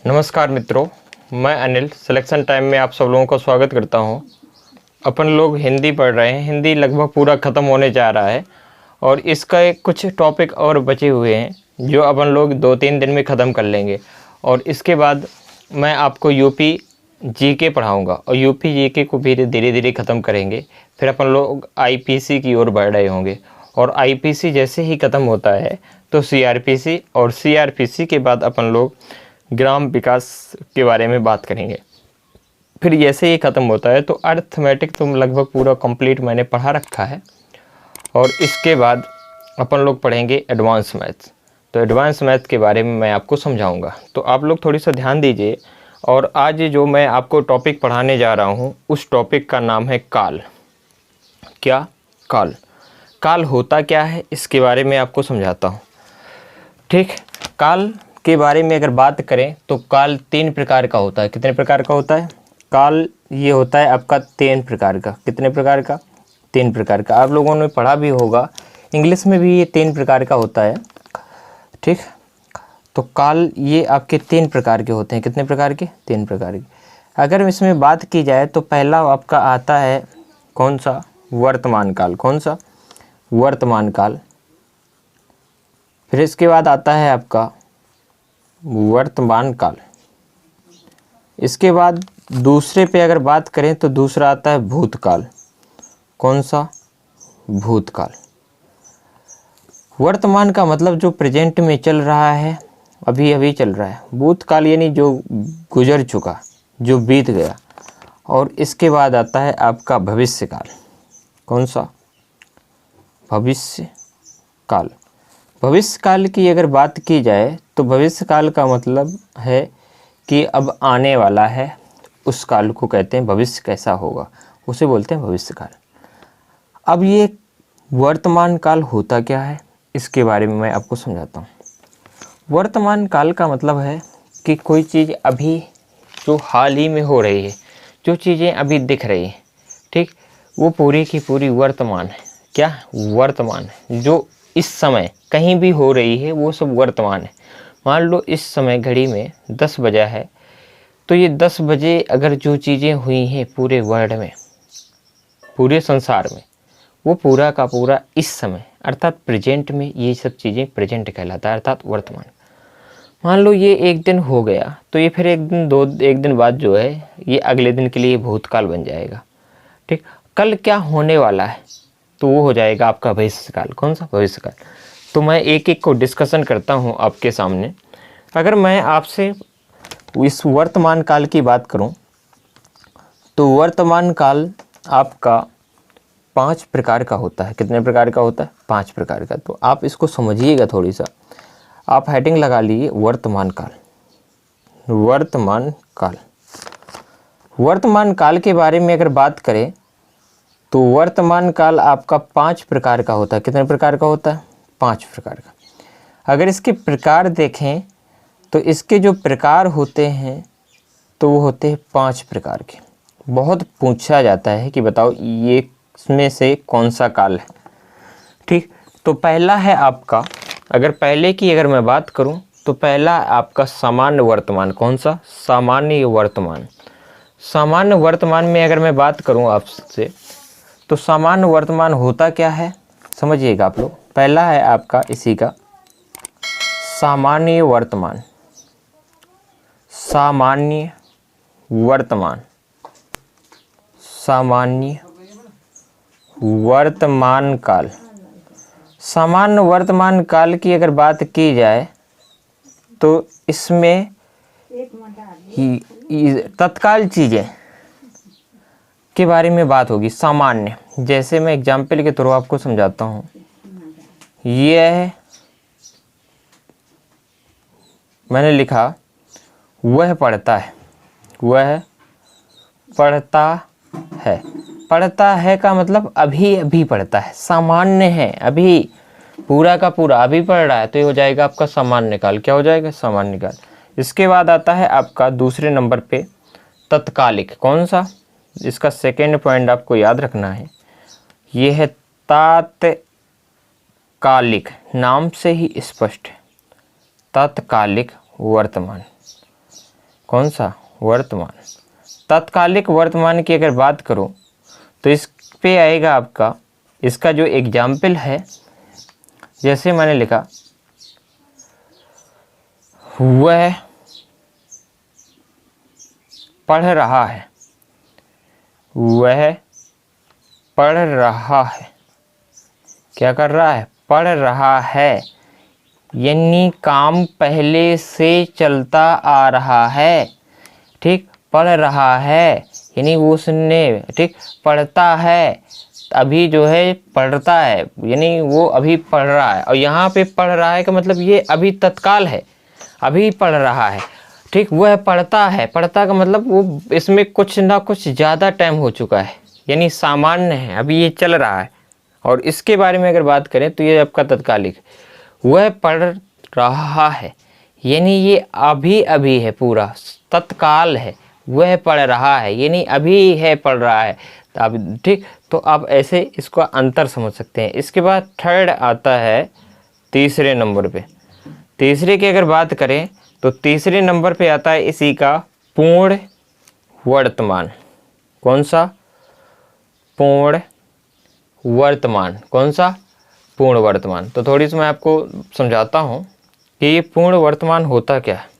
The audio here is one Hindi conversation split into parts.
नमस्कार मित्रों, मैं अनिल सिलेक्शन टाइम में आप सब लोगों का स्वागत करता हूं। अपन लोग हिंदी पढ़ रहे हैं। हिंदी लगभग पूरा ख़त्म होने जा रहा है और इसका एक कुछ टॉपिक और बचे हुए हैं जो अपन लोग 2-3 दिन में ख़त्म कर लेंगे। और इसके बाद मैं आपको यूपी जीके पढ़ाऊंगा और यूपी जीके को भी धीरे धीरे ख़त्म करेंगे। फिर अपन लोग आईपीसी की ओर बढ़ रहे होंगे और आईपीसी जैसे ही ख़त्म होता है तो सीआरपीसी और सीआरपीसी के बाद अपन लोग ग्राम विकास के बारे में बात करेंगे। फिर जैसे ही ख़त्म होता है तो अर्थमेटिक तो लगभग पूरा कंप्लीट मैंने पढ़ा रखा है और इसके बाद अपन लोग पढ़ेंगे एडवांस मैथ्स। तो एडवांस मैथ के बारे में मैं आपको समझाऊंगा, तो आप लोग थोड़ी सा ध्यान दीजिए। और आज जो मैं आपको टॉपिक पढ़ाने जा रहा हूँ उस टॉपिक का नाम है काल। क्या? काल। काल होता क्या है इसके बारे में आपको समझाता हूँ। ठीक, काल के बारे में अगर बात करें तो काल 3 प्रकार का होता है। कितने प्रकार का होता है काल? ये होता है आपका 3 प्रकार का। कितने प्रकार का? 3 प्रकार का। आप लोगों ने पढ़ा भी होगा, इंग्लिश में भी ये 3 प्रकार का होता है। ठीक, तो काल ये आपके 3 प्रकार के होते हैं। कितने प्रकार के? 3 प्रकार के। अगर इसमें बात की जाए तो पहला आपका आता है कौन सा? वर्तमान काल। कौन सा? वर्तमान काल। फिर इसके बाद आता है आपका वर्तमान काल। इसके बाद दूसरे पे अगर बात करें तो दूसरा आता है भूतकाल। कौन सा? भूतकाल। वर्तमान का मतलब जो प्रेजेंट में चल रहा है, अभी अभी चल रहा है। भूतकाल यानी जो गुजर चुका, जो बीत गया। और इसके बाद आता है आपका भविष्य काल। कौन सा? भविष्य काल। भविष्य काल की अगर बात की जाए तो भविष्य काल का मतलब है कि अब आने वाला है, उस काल को कहते हैं भविष्य कैसा होगा, उसे बोलते हैं भविष्य काल। अब ये वर्तमान काल होता क्या है इसके बारे में मैं आपको समझाता हूँ। वर्तमान काल का मतलब है कि कोई चीज़ अभी जो हाल ही में हो रही है, जो चीज़ें अभी दिख रही हैं, ठीक, वो पूरी की पूरी वर्तमान है। क्या? वर्तमान है। जो इस समय कहीं भी हो रही है वो सब वर्तमान है। मान लो इस समय घड़ी में 10 बजा है, तो ये 10 बजे अगर जो चीज़ें हुई हैं पूरे वर्ल्ड में, पूरे संसार में, वो पूरा का पूरा इस समय अर्थात प्रेजेंट में, ये सब चीज़ें प्रेजेंट कहलाता है अर्थात वर्तमान। मान लो ये एक दिन हो गया तो ये फिर एक दिन बाद जो है ये अगले दिन के लिए भूतकाल बन जाएगा। ठीक, कल क्या होने वाला है तो वो हो जाएगा आपका भविष्यकाल। कौन सा? भविष्यकाल। तो मैं एक एक को डिस्कशन करता हूँ आपके सामने। अगर मैं आपसे इस वर्तमान काल की बात करूँ तो वर्तमान काल आपका 5 प्रकार का होता है। कितने प्रकार का होता है? 5 प्रकार का। तो आप इसको समझिएगा थोड़ी सा। आप हेडिंग लगा लीजिए वर्तमान काल। वर्तमान काल। वर्तमान काल के बारे में अगर बात करें तो वर्तमान काल आपका 5 प्रकार का होता है। कितने प्रकार का होता है? 5 प्रकार का। अगर इसके प्रकार देखें तो इसके जो प्रकार होते हैं तो वो होते हैं 5 प्रकार के। बहुत पूछा जाता है कि बताओ ये इसमें से कौन सा काल है। ठीक, तो पहला है आपका, अगर पहले की अगर मैं बात करूं तो पहला आपका सामान्य वर्तमान। कौन सा? सामान्य वर्तमान। सामान्य वर्तमान में अगर मैं बात करूं आपसे तो सामान्य वर्तमान होता क्या है समझिएगा आप लोग। पहला है आपका इसी का सामान्य वर्तमान। सामान्य वर्तमान। सामान्य वर्तमान काल। सामान्य वर्तमान काल की अगर बात की जाए तो इसमें तत्काल चीज़ें के बारे में बात होगी। सामान्य, जैसे मैं एग्जाम्पल के थ्रू आपको समझाता हूँ। यह मैंने लिखा वह पढ़ता है। वह पढ़ता है। पढ़ता है का मतलब अभी अभी पढ़ता है, सामान्य है, अभी पूरा का पूरा अभी पढ़ रहा है, तो ये हो जाएगा आपका सामान्य काल। क्या हो जाएगा? सामान्य काल। इसके बाद आता है आपका दूसरे नंबर पे तत्कालिक। कौन सा? इसका सेकेंड पॉइंट आपको याद रखना है, ये है तात्कालिक। नाम से ही स्पष्ट है, तात्कालिक वर्तमान। कौन सा? वर्तमान। तत्कालिक वर्तमान की अगर बात करूं तो इस पे आएगा आपका, इसका जो एग्जाम्पल है, जैसे मैंने लिखा वह पढ़ रहा है, वह पढ़ रहा है, क्या कर रहा है? पढ़ रहा है, यानी काम पहले से चलता आ रहा है। ठीक, पढ़ रहा है यानी उसने, ठीक, पढ़ता है अभी जो है पढ़ता है, यानी वो अभी पढ़ रहा है। और यहाँ पे पढ़ रहा है का मतलब ये अभी तत्काल है, अभी पढ़ रहा है। ठीक, वह पढ़ता है, पढ़ता का मतलब वो इसमें कुछ ना कुछ ज़्यादा टाइम हो चुका है, यानी सामान्य है, अभी ये चल रहा है। और इसके बारे में अगर बात करें तो ये आपका तत्कालिक, वह पढ़ रहा है यानी ये अभी अभी है, पूरा तत्काल है। वह पढ़ रहा है यानी अभी है, पढ़ रहा है अब। ठीक, तो आप ऐसे इसको अंतर समझ सकते हैं। इसके बाद थर्ड आता है तीसरे नंबर पे। तीसरे की अगर बात करें तो तीसरे नंबर पे आता है इसी का पूर्ण वर्तमान। कौन सा? पूर्ण वर्तमान। कौन सा? पूर्ण वर्तमान। तो थोड़ी सी मैं आपको समझाता हूँ कि ये पूर्ण वर्तमान होता क्या है।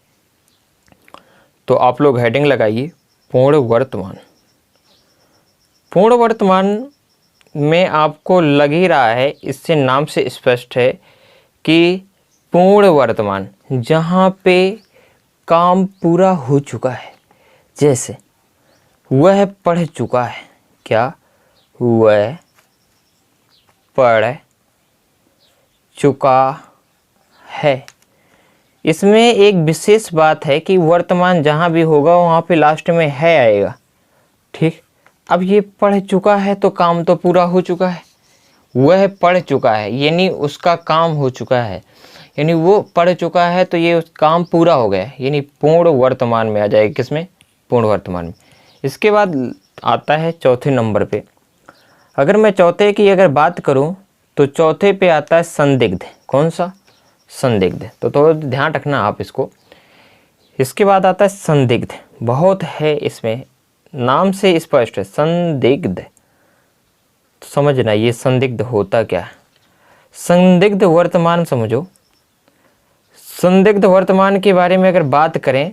तो आप लोग हेडिंग लगाइए पूर्ण वर्तमान। पूर्ण वर्तमान में आपको लग ही रहा है, इससे नाम से स्पष्ट है कि पूर्ण वर्तमान जहाँ पे काम पूरा हो चुका है। जैसे वह पढ़ चुका है, क्या? वह पढ़ चुका है। इसमें एक विशेष बात है कि वर्तमान जहाँ भी होगा वहाँ पे लास्ट में है आएगा। ठीक, अब ये पढ़ चुका है तो काम तो पूरा हो चुका है। वह पढ़ चुका है यानी उसका काम हो चुका है, यानी वो पढ़ चुका है तो ये काम पूरा हो गया, यानी पूर्ण वर्तमान में आ जाएगा। किसमें? पूर्ण वर्तमान में। इसके बाद आता है चौथे नंबर पे। अगर मैं चौथे की अगर बात करूं तो चौथे पे आता है संदिग्ध। कौन सा? संदिग्ध। तो थोड़ा ध्यान रखना आप इसको। इसके बाद आता है संदिग्ध, बहुत है इसमें, नाम से स्पष्ट है संदिग्ध। तो समझना ये संदिग्ध होता क्या है। संदिग्ध वर्तमान समझो। संदिग्ध वर्तमान के बारे में अगर बात करें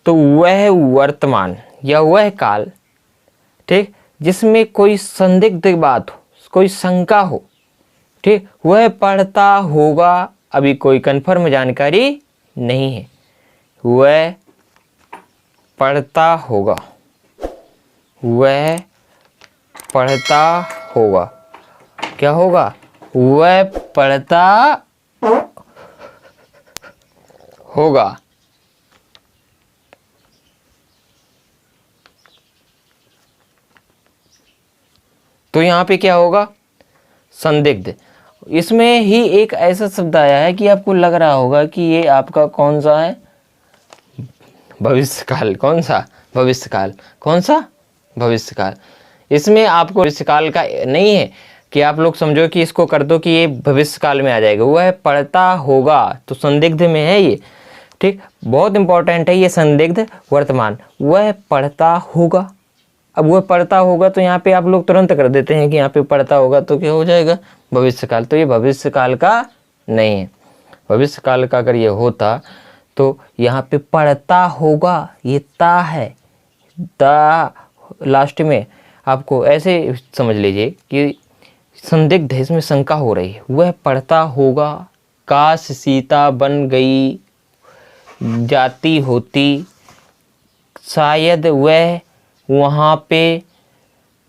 तो वह वर्तमान या वह काल, ठीक, जिसमें कोई संदिग्ध बात हो, कोई शंका हो, ठीक, वह पढ़ता होगा। अभी कोई कंफर्म जानकारी नहीं है, वह पढ़ता होगा, वह पढ़ता होगा, क्या होगा? वह पढ़ता होगा। तो यहाँ पे क्या होगा? संदिग्ध। इसमें ही एक ऐसा शब्द आया है कि आपको लग रहा होगा कि ये आपका कौन सा है? भविष्यकाल। कौन सा? भविष्यकाल। कौन सा? भविष्यकाल। इसमें आपको भविष्यकाल का नहीं है कि आप लोग समझो कि इसको कर दो कि ये भविष्यकाल में आ जाएगा। वह पढ़ता होगा, तो संदिग्ध में है ये। ठीक, बहुत इंपॉर्टेंट है ये संदिग्ध वर्तमान। वह पढ़ता होगा। अब वह पढ़ता होगा तो यहाँ पे आप लोग तुरंत कर देते हैं कि यहाँ पे पढ़ता होगा तो क्या हो जाएगा? भविष्यकाल। तो ये भविष्यकाल का नहीं है। भविष्यकाल का अगर ये होता तो यहाँ पे पढ़ता होगा, ये ता है, ता लास्ट में आपको ऐसे समझ लीजिए कि संदिग्ध है, इसमें शंका हो रही है। वह पढ़ता होगा, काश सीता बन गई जाती होती, शायद वह वहाँ पे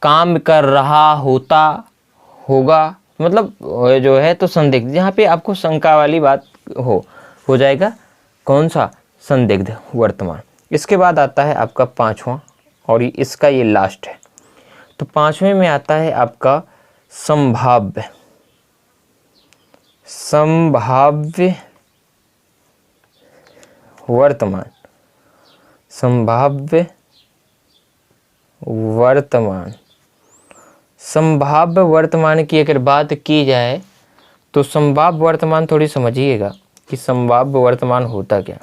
काम कर रहा होता होगा, मतलब जो है तो संदिग्ध, जहाँ पे आपको शंका वाली बात हो जाएगा। कौन सा? संदिग्ध वर्तमान। इसके बाद आता है आपका पांचवा, और इसका ये लास्ट है। तो पांचवें में आता है आपका संभाव्य। संभाव्य वर्तमान। संभाव्य वर्तमान। संभाव्य वर्तमान की अगर बात की जाए तो संभाव्य वर्तमान थोड़ी समझिएगा कि संभाव्य वर्तमान होता क्या।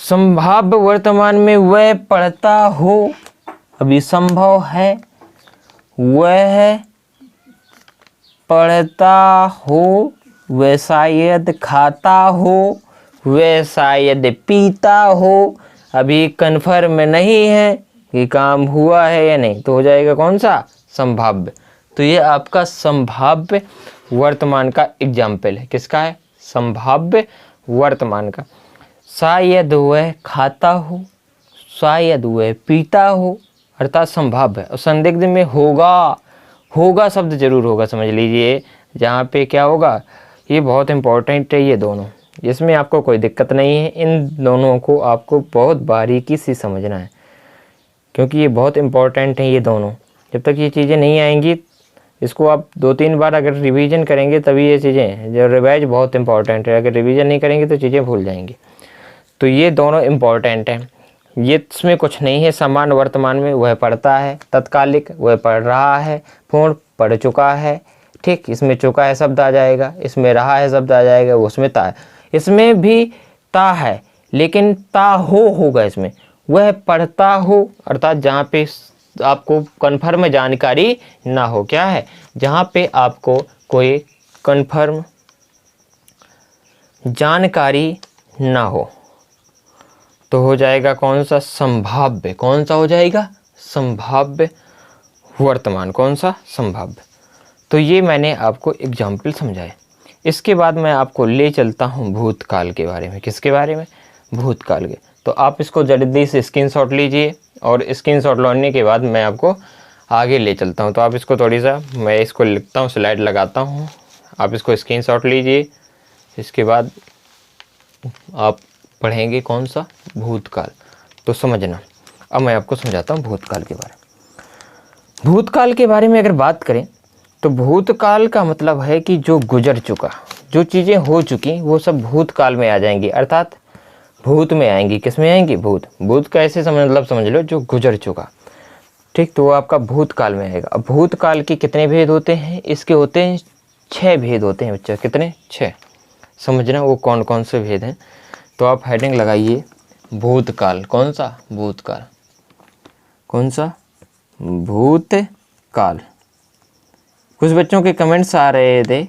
संभाव्य वर्तमान में वह पढ़ता हो, अभी संभव है, वह पढ़ता हो, वह शायद खाता हो, वह शायद पीता हो, अभी कन्फर्म नहीं है कि काम हुआ है या नहीं, तो हो जाएगा कौन सा, संभाव्य। तो ये आपका संभाव्य वर्तमान का एग्जाम्पल है। किसका है, संभाव्य वर्तमान का। शायद वह खाता हो, शायद वह पीता हो, अर्थात संभाव्य। और संदिग्ध में होगा, होगा शब्द जरूर होगा, समझ लीजिए। जहाँ पे क्या होगा, ये बहुत इंपॉर्टेंट है ये दोनों, इसमें आपको कोई दिक्कत नहीं है। इन दोनों को आपको बहुत बारीकी से समझना है, क्योंकि ये बहुत इंपॉर्टेंट है ये दोनों। जब तक ये चीज़ें नहीं आएंगी, इसको आप 2-3 बार अगर रिवीजन करेंगे तभी ये चीज़ें, जो रिवाइज बहुत इंपॉर्टेंट है, अगर रिवीजन नहीं करेंगे तो चीज़ें भूल जाएंगी। तो ये दोनों इम्पॉर्टेंट हैं, ये इसमें कुछ नहीं है। समान वर्तमान में वह पढ़ता है, तत्कालिक वह पढ़ रहा है, पूर्ण पढ़ चुका है, ठीक। इसमें चुका है शब्द आ जाएगा, इसमें रहा है शब्द आ जाएगा, उसमें ता है, इसमें भी ता है, लेकिन ता हो होगा इसमें। वह पढ़ता हो, अर्थात जहाँ पे आपको कन्फर्म जानकारी ना हो, क्या है, जहाँ पे आपको कोई कन्फर्म जानकारी ना हो, तो हो जाएगा कौन सा, संभाव्य। कौन सा हो जाएगा, संभाव्य वर्तमान। कौन सा, संभाव्य। तो ये मैंने आपको एग्जाम्पल समझाए। इसके बाद मैं आपको ले चलता हूँ भूतकाल के बारे में। किसके बारे में, भूतकाल के। तो आप इसको जल्दी से स्क्रीनशॉट लीजिए, और स्क्रीनशॉट लेने के बाद मैं आपको आगे ले चलता हूँ। तो आप इसको थोड़ी सा, मैं इसको लिखता हूँ, स्लाइड लगाता हूँ, आप इसको स्क्रीनशॉट लीजिए। इसके बाद आप पढ़ेंगे कौन सा, भूतकाल। तो समझना, अब मैं आपको समझाता हूँ भूतकाल के बारे में। भूतकाल के बारे में अगर बात करें तो भूतकाल का मतलब है कि जो गुजर चुका, जो चीज़ें हो चुकी वो सब भूतकाल में आ जाएंगी, अर्थात भूत में आएंगी। किस में आएंगी, भूत। भूत का ऐसे मतलब समझ लो जो गुजर चुका, ठीक। तो वो आपका भूतकाल में आएगा। अब भूतकाल के कितने भेद होते हैं, इसके होते हैं 6 भेद होते हैं बच्चा। कितने, 6। समझना वो कौन कौन से भेद हैं। तो आप हेडिंग लगाइए भूतकाल। कौन सा, भूतकाल। कौन सा, भूतकाल। कुछ बच्चों के कमेंट्स आ रहे थे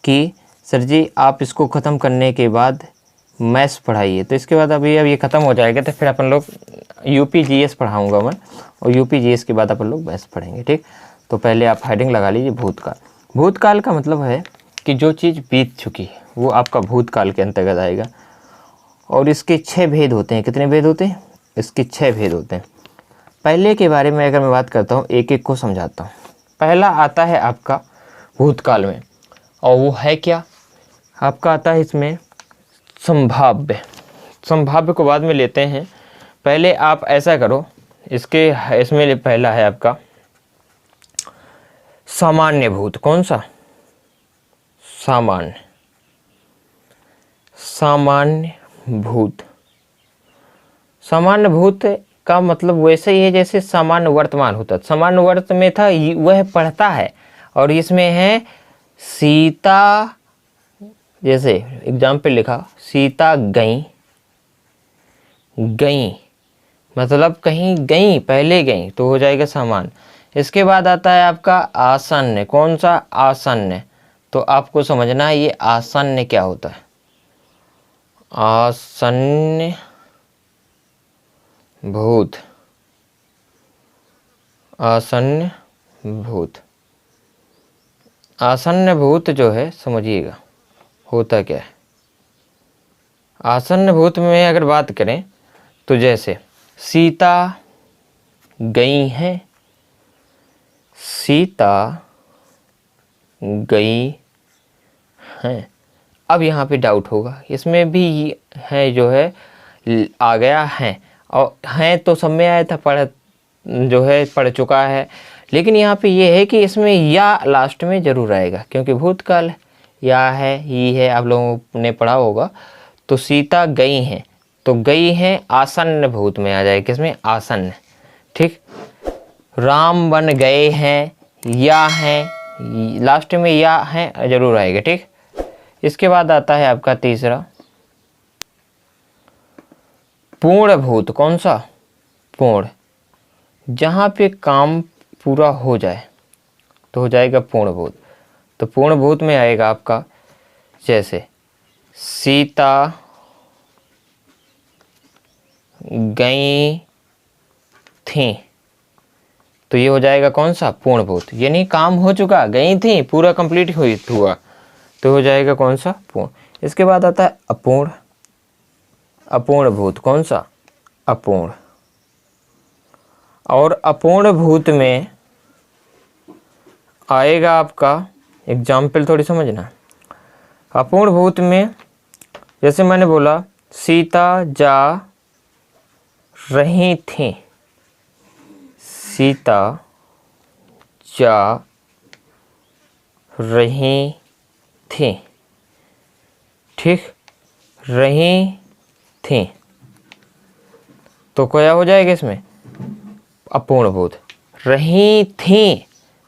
कि सर जी आप इसको ख़त्म करने के बाद मैथ्स पढ़ाइए। तो इसके बाद अभी अब ये ख़त्म हो जाएगा तो फिर अपन लोग यूपी जीएस पढ़ाऊंगा मैं, और यूपी जीएस के बाद अपन लोग मैथ्स पढ़ेंगे, ठीक। तो पहले आप हेडिंग लगा लीजिए भूतकाल। भूतकाल का मतलब है कि जो चीज़ बीत चुकी है वो आपका भूतकाल के अंतर्गत आएगा। और इसके 6 भेद होते हैं। कितने भेद होते हैं, इसके 6 भेद होते हैं। पहले के बारे में अगर मैं बात करता हूँ, एक एक को समझाता हूँ। पहला आता है आपका भूतकाल में, और वो है क्या, आपका आता है इसमें संभाव्य। संभाव्य को बाद में लेते हैं, पहले आप ऐसा करो, इसमें पहला है आपका सामान्य भूत। कौन सा, सामान्य। सामान्य भूत। सामान्य भूत का मतलब वैसे ही है जैसे सामान्य वर्तमान होता। सामान्य वर्त में था वह पढ़ता है, और इसमें है सीता, जैसे एग्जाम्पल लिखा, सीता गई, गई मतलब कहीं गई, पहले गई, तो हो जाएगा सामान्य। इसके बाद आता है आपका आसन्न। कौन सा, आसन्न। तो आपको समझना है ये आसन्न क्या होता है। आसन्न भूत। आसन्न भूत। आसन्न भूत जो है, समझिएगा होता क्या है। आसन्न भूत में अगर बात करें तो जैसे सीता गई हैं, सीता गई हैं। अब यहाँ पे डाउट होगा, इसमें भी है जो है आ गया है, और हैं तो सब में आया था, पढ़ चुका है। लेकिन यहाँ पे ये है कि इसमें या लास्ट में ज़रूर आएगा, क्योंकि भूतकाल है, या है, ही है, आप लोगों ने पढ़ा होगा। तो सीता गई हैं, तो गई हैं आसन्न भूत में आ जाए। किसमें, आसन्न, ठीक। राम बन गए हैं, या हैं, लास्ट में या हैं जरूर आएगा, ठीक। इसके बाद आता है आपका तीसरा पूर्ण भूत, कौन सा? पूर्ण, जहाँ पे काम पूरा हो जाए तो हो जाएगा पूर्ण भूत। तो पूर्ण भूत में आएगा आपका जैसे सीता गई थी, तो ये हो जाएगा कौन सा? पूर्ण भूत, यानी काम हो चुका, गई थी, पूरा कंप्लीट हुआ, तो हो जाएगा कौन सा? पूर्ण। इसके बाद आता है अपूर्ण, अपूर्ण भूत, कौन सा? अपूर्ण। और अपूर्ण भूत में आएगा आपका एग्जाम्पल, थोड़ी समझना। अपूर्ण भूत में जैसे मैंने बोला सीता जा रही थी, सीता जा रही थी, ठीक, रही थी, तो क्या हो जाएगा इसमें? अपूर्ण भूत। रही थी,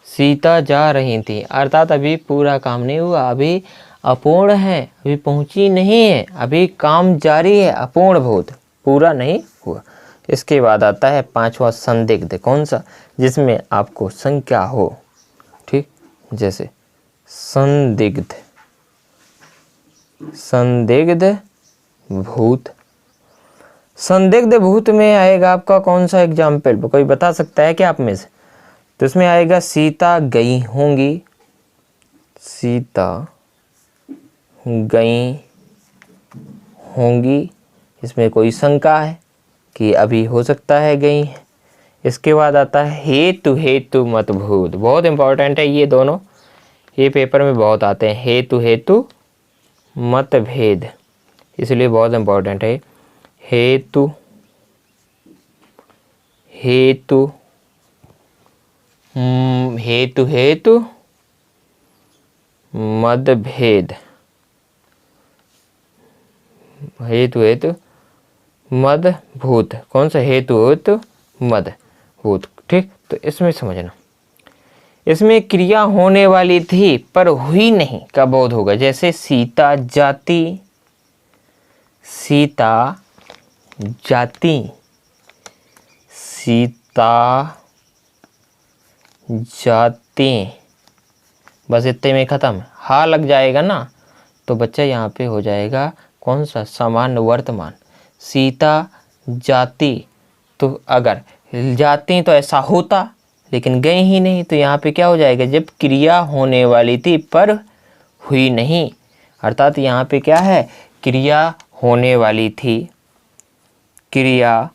सीता जा रही थी, अर्थात अभी पूरा काम नहीं हुआ, अभी अपूर्ण है, अभी पहुंची नहीं है, अभी काम जारी है, अपूर्ण भूत, पूरा नहीं हुआ। इसके बाद आता है पांचवा संदिग्ध, कौन सा? जिसमें आपको संख्या हो, ठीक, जैसे संदिग्ध, संदिग्ध भूत। संदिग्ध भूत में आएगा आपका कौन सा एग्जाम्पल, कोई बता सकता है क्या आप में से? तो इसमें आएगा सीता गई होंगी, सीता गई होंगी, इसमें कोई शंका है कि अभी हो सकता है गई है। इसके बाद आता है हेतु, हेतु मत भूत, बहुत इंपॉर्टेंट है ये दोनों, ये पेपर में बहुत आते हैं, हेतु हेतु मत भेद, इसलिए बहुत इंपॉर्टेंट है। हेतु हेतु हेतु हेतु मतभेद, हेतु हेतु मद भूत, कौन सा? हेतु हेतु मद भूत, ठीक। तो इसमें समझना, इसमें क्रिया होने वाली थी पर हुई नहीं का बोध होगा, जैसे सीता जाती, सीता जाती, सीता जाती, बस इतने में खत्म। हा लग जाएगा ना तो बच्चा यहाँ पे हो जाएगा कौन सा? सामान्य वर्तमान। सीता जाती, तो अगर जाती तो ऐसा होता, लेकिन गई ही नहीं, तो यहाँ पे क्या हो जाएगा? जब क्रिया होने वाली थी पर हुई नहीं, अर्थात यहाँ पे क्या है? क्रिया होने वाली थी, क्रिया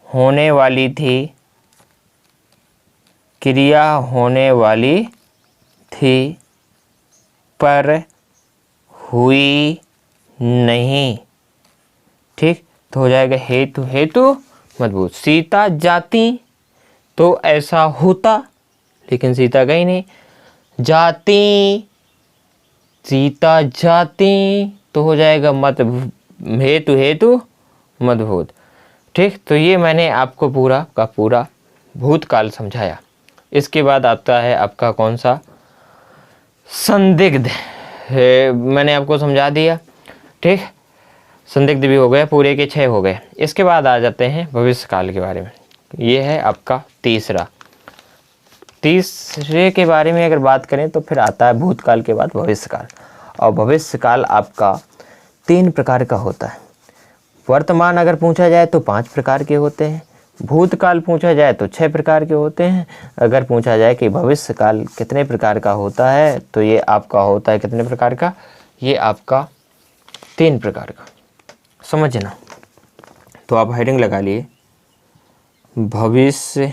होने वाली थी, क्रिया होने वाली थी पर हुई नहीं, ठीक। तो हो जाएगा हेतु हेतु मजबूत। सीता जाती तो ऐसा होता, लेकिन सीता गई नहीं। जाती, सीता जाती, तो हो जाएगा मत, हेतु हेतु मदभूत, ठीक। तो ये मैंने आपको पूरा का पूरा भूतकाल समझाया। इसके बाद आता है आपका कौन सा? संदिग्ध है, मैंने आपको समझा दिया, ठीक। संदिग्ध भी हो गए, पूरे के 6 हो गए। इसके बाद आ जाते हैं भविष्यकाल के बारे में। ये है आपका तीसरे के बारे में अगर बात करें तो फिर आता है भूतकाल के बाद भविष्यकाल। और भविष्यकाल आपका 3 प्रकार का होता है। वर्तमान अगर पूछा जाए तो 5 प्रकार के होते हैं, भूतकाल पूछा जाए तो 6 प्रकार के होते हैं। अगर पूछा जाए कि भविष्यकाल कितने प्रकार का होता है तो ये आपका होता है कितने प्रकार का? ये आपका 3 प्रकार का, समझना। तो आप हेडिंग लगा लिए भविष्य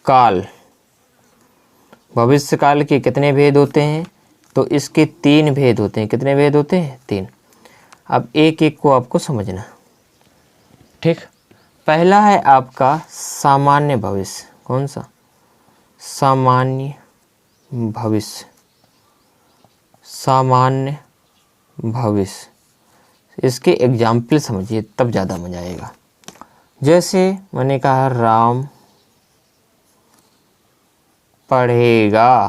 काल। भविष्यकाल के कितने भेद होते हैं? तो इसके 3 भेद होते हैं। कितने भेद होते हैं? 3। अब एक एक को आपको समझना, ठीक। पहला है आपका सामान्य भविष्य। कौन सा? सामान्य भविष्य, सामान्य भविष्य। इसके एग्जाम्पल समझिए तब ज़्यादा मजा आएगा। जैसे मैंने कहा राम पढ़ेगा,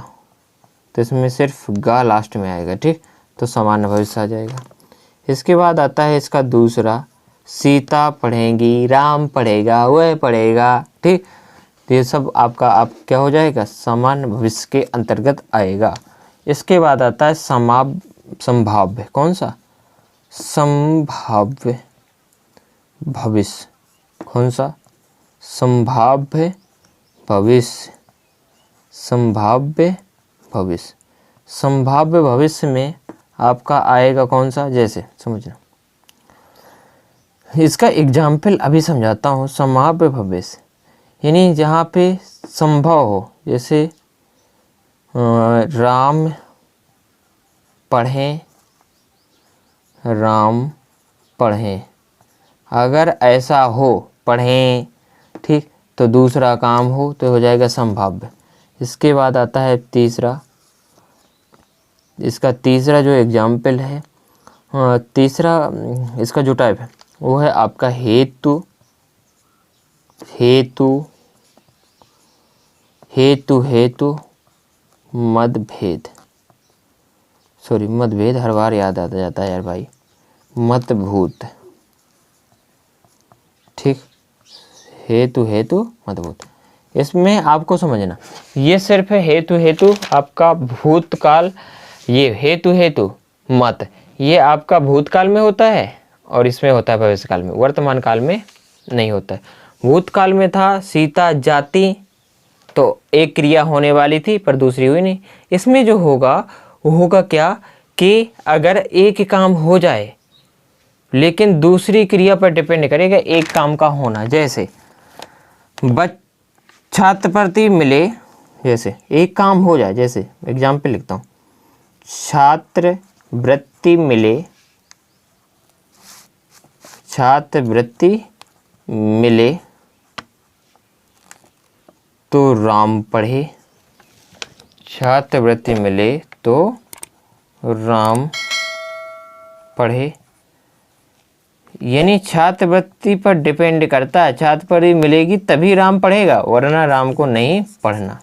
तो इसमें सिर्फ गा लास्ट में आएगा, ठीक। तो सामान्य भविष्य आ जाएगा। इसके बाद आता है इसका दूसरा, सीता पढ़ेंगी, राम पढ़ेगा, वह पढ़ेगा, ठीक। तो ये सब आपका आप क्या हो जाएगा, सामान्य भविष्य के अंतर्गत आएगा। इसके बाद आता है संभाव्य, कौन सा, संभाव्य भविष्य, कौन सा, संभाव्य भविष्य, संभाव्य भविष्य। संभाव्य भविष्य में आपका आएगा कौन सा, जैसे समझना, इसका एग्जाम्पल अभी समझाता हूँ। संभाव्य भविष्य यानी जहाँ पे संभव हो, जैसे राम पढ़ें, राम पढ़ें, अगर ऐसा हो, पढ़ें, ठीक, तो दूसरा काम हो तो हो जाएगा संभाव्य। इसके बाद आता है तीसरा, इसका तीसरा जो एग्जाम्पल है, तीसरा इसका जो टाइप है वो है आपका हेतु, हेतु, हेतु, हेतु मतभेद, सॉरी मतभेद हर बार याद आता जाता है यार भाई, मतभूत, ठीक, हेतु, हेतु मतभूत। इसमें आपको समझना, ये सिर्फ है हेतु, हेतु आपका भूतकाल, ये हेतु, हेतु मत, ये आपका भूतकाल में होता है और इसमें होता है भविष्यकाल में, वर्तमान काल में नहीं होता है। भूतकाल में था सीता जाती, तो एक क्रिया होने वाली थी पर दूसरी हुई नहीं। इसमें जो होगा वो होगा क्या कि अगर एक काम हो जाए लेकिन दूसरी क्रिया पर डिपेंड करेगा एक काम का होना, जैसे छात्रवृत्ति मिले, जैसे एक काम हो जाए, जैसे एग्जाम्पल लिखता हूँ, छात्रवृत्ति मिले, छात्रवृत्ति मिले तो राम पढ़े, छात्रवृत्ति मिले तो राम पढ़े, यानी छात्रवृत्ति पर डिपेंड करता है, छात्रवृत्ति मिलेगी तभी राम पढ़ेगा वरना राम को नहीं पढ़ना।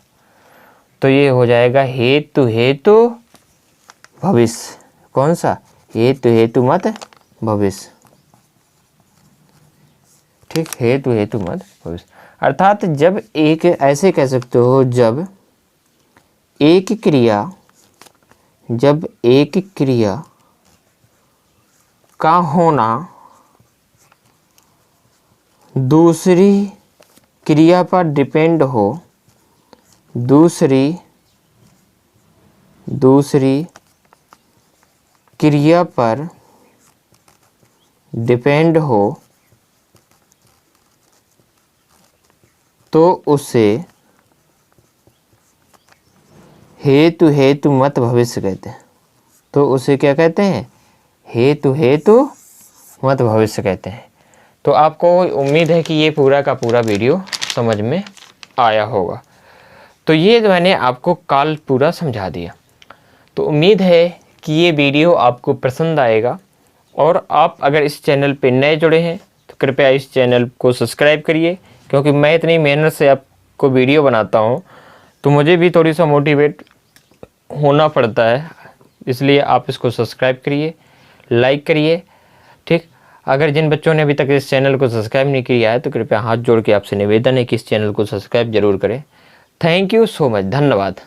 तो ये हो जाएगा हेतु, हेतु भविष्य, कौन सा, हेतु, हेतु मत भविष्य, ठीक, हेतु, हेतु मत भविष्य। अर्थात जब एक, ऐसे कह सकते हो, जब एक क्रिया, जब एक क्रिया का होना दूसरी क्रिया पर डिपेंड हो, दूसरी क्रिया पर डिपेंड हो तो उसे हेतु, हेतु मत भविष्य कहते हैं। तो उसे क्या कहते हैं, हेतु, हेतु मत भविष्य कहते हैं। तो आपको उम्मीद है कि ये पूरा का पूरा वीडियो समझ में आया होगा। तो ये मैंने आपको काल पूरा समझा दिया। तो उम्मीद है कि ये वीडियो आपको पसंद आएगा, और आप अगर इस चैनल पे नए जुड़े हैं तो कृपया इस चैनल को सब्सक्राइब करिए, क्योंकि मैं इतनी मेहनत से आपको वीडियो बनाता हूँ तो मुझे भी थोड़ी सा मोटिवेट होना पड़ता है, इसलिए आप इसको सब्सक्राइब करिए, लाइक करिए, ठीक। अगर जिन बच्चों ने अभी तक इस चैनल को सब्सक्राइब नहीं किया है तो कृपया हाथ जोड़ के आपसे निवेदन है कि इस चैनल को सब्सक्राइब जरूर करें। थैंक यू सो मच, धन्यवाद।